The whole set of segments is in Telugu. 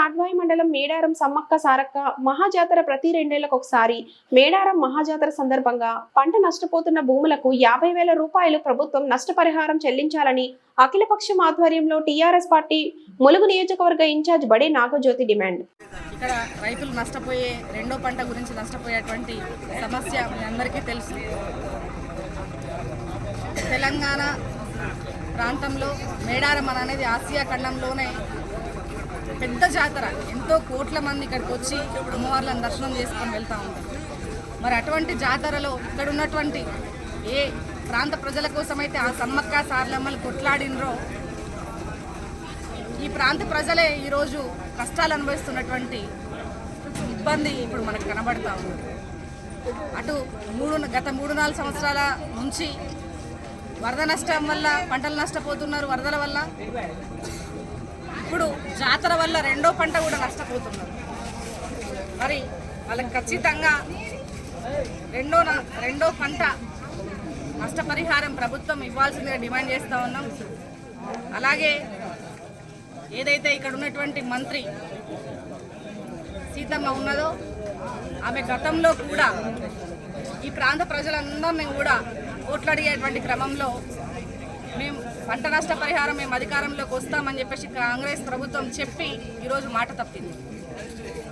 తాడ్వాయి మండలం మేడారం సమ్మక్క సారక్క మహాజాతర ప్రతి 2 ఏళ్లకు ఒకసారి. మేడారం మహాజాతర సందర్భంగా పంట నష్టపోతున్న భూములకు 50,000 రూపాయలు ప్రభుత్వం నష్టపరిహారం చెల్లించాలని అఖిలపక్షం ఆధ్వర్యంలో టీఆర్ఎస్ పార్టీ ములుగు నియోజకవర్గ ఇన్ఛార్జ్ బడే నాగజ్యోతి డిమాండ్. ఇక్కడ రైతులు నష్టపోయే రెండో పంట గురించి నష్టపోయేటువంటి సమస్య మీ అందరికీ తెలుసు. తెలంగాణ ప్రాంతంలో మేడారం అనేది ఆసియా ఖండంలోనే పెద్ద జాతర. ఎంతో కోట్ల మంది ఇక్కడికి వచ్చి అమ్మవార్లను దర్శనం చేసుకొని వెళ్తూ ఉంటారు. మరి అటువంటి జాతరలో ఇక్కడ ఉన్నటువంటి ఏ ప్రాంత ప్రజల కోసమైతే ఆ సమ్మక్క సారలమ్మలు కొట్లాడినరో ఈ ప్రాంత ప్రజలే ఈరోజు కష్టాలు అనుభవిస్తున్నటువంటి ఇబ్బంది ఇప్పుడు మనకు కనబడతా ఉంది. అటు గత 3-4 సంవత్సరాల నుంచి వరద నష్టం వల్ల పంటలు నష్టపోతున్నారు. వరదల వల్ల ఇప్పుడు జాతర వల్ల రెండో పంట కూడా నష్టపోతున్నారు. మరి వాళ్ళకి ఖచ్చితంగా రెండో పంట నష్టపరిహారం ప్రభుత్వం ఇవ్వాల్సిందిగా డిమాండ్ చేస్తూ ఉన్నాం. అలాగే ఏదైతే ఇక్కడ ఉన్నటువంటి మంత్రి సీతమ్మ ఉన్నదో ఆమె గతంలో కూడా ఈ ప్రాంత ప్రజలందరినీ కూడా ఓట్లడిగేటువంటి క్రమంలో మేము పంట నష్టపరిహారం మేము అధికారంలోకి వస్తామని చెప్పేసి కాంగ్రెస్ ప్రభుత్వం చెప్పి ఈరోజు మాట తప్పింది.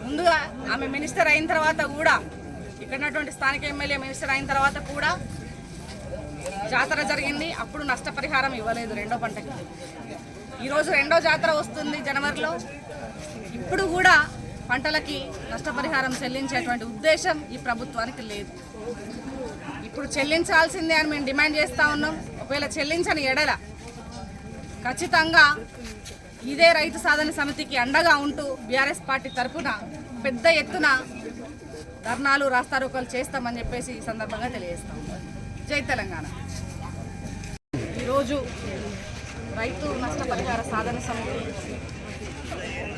ముందుగా ఆమె మినిస్టర్ అయిన తర్వాత కూడా ఇక్కడ ఉన్నటువంటి స్థానిక ఎమ్మెల్యే మినిస్టర్ అయిన తర్వాత కూడా జాతర జరిగింది. అప్పుడు నష్టపరిహారం ఇవ్వలేదు రెండో పంటకి. ఈరోజు రెండో జాతర వస్తుంది జనవరిలో. ఇప్పుడు కూడా పంటలకి నష్టపరిహారం చెల్లించేటువంటి ఉద్దేశం ఈ ప్రభుత్వానికి లేదు. ఇప్పుడు చెల్లించాల్సిందే అని మేము డిమాండ్ చేస్తూ ఉన్నాం. ఒకవేళ చెల్లించని ఎడల ఖచ్చితంగా ఇదే రైతు సాధన సమితికి అండగా ఉంటూ బీఆర్ఎస్ పార్టీ తరఫున పెద్ద ఎత్తున ధర్నాలు రాస్తారోకోలు చేస్తామని చెప్పేసి ఈ సందర్భంగా తెలియజేస్తాం. జై తెలంగాణ. ఈరోజు రైతు నష్టపరిహార సాధన సమితి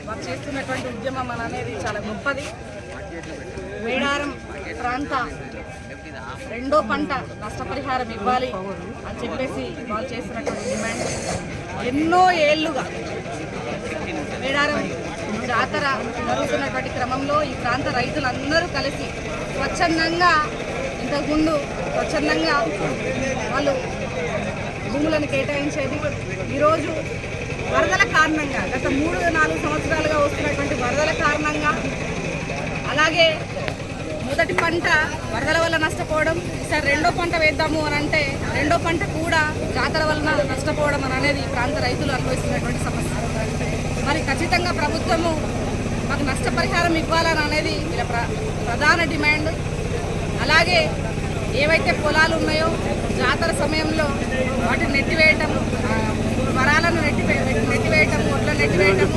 వారు చేస్తున్నటువంటి ఉద్యమం అనేది చాలా గొప్పది. మేడారం ప్రాంత రెండో పంట నష్టపరిహారం ఇవ్వాలి అని చెప్పేసి వాళ్ళు చేస్తున్నటువంటి డిమాండ్. ఎన్నో ఏళ్లుగా మేడారం జాతర జరుగుతున్నటువంటి క్రమంలో ఈ ప్రాంత రైతులందరూ కలిసి స్వచ్ఛందంగా ఇంతకుముందు స్వచ్ఛందంగా వాళ్ళు భూములను కేటాయించేది. ఈరోజు వరదల కారణంగా గత 3-4 సంవత్సరాలుగా వస్తున్నటువంటి వరదల కారణంగా, అలాగే మొదటి పంట వరదల వల్ల నష్టపోవడం, ఈసారి రెండో పంట వేద్దాము అని అంటే రెండో పంట కూడా జాతర వలన నష్టపోవడం అనేది ఈ ప్రాంత రైతులు అనుభవిస్తున్నటువంటి సమస్య. మరి ఖచ్చితంగా ప్రభుత్వము మాకు నష్టపరిహారం ఇవ్వాలని అనేది వీళ్ళ ప్రధాన డిమాండ్. అలాగే ఏవైతే పొలాలు ఉన్నాయో జాతర సమయంలో వాటిని నెట్టివేయటం, వరాలను నెట్టివేయటం, ఒడ్లను నెట్టివేయటం,